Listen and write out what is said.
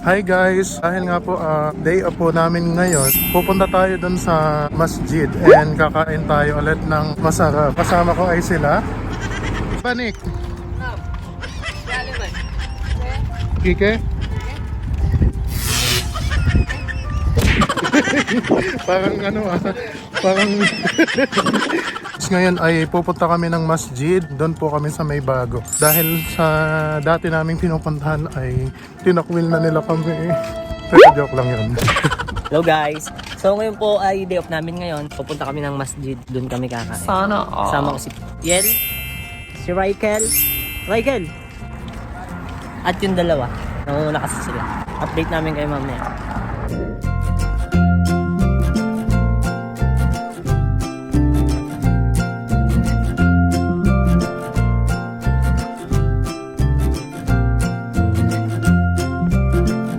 Hi guys! Dahil nga po day off po namin ngayon, pupunta tayo dun sa masjid and kakain tayo ulit ng masarap. Kasama ko ay sila Panik, Kike, parang parang ngayon ay pupunta kami ng masjid. Doon po kami sa may bago. Dahil sa dati naming pinupuntahan ay tinakwil na nila kami. Pero joke lang yun. Hello guys! So ngayon po ay day off namin ngayon. Pupunta kami ng masjid, doon kami kakain. Sana all. Kasama ko si Yel, si Raikel, at yung dalawa. Nangunguna kasi sila. Update namin kayo mamaya.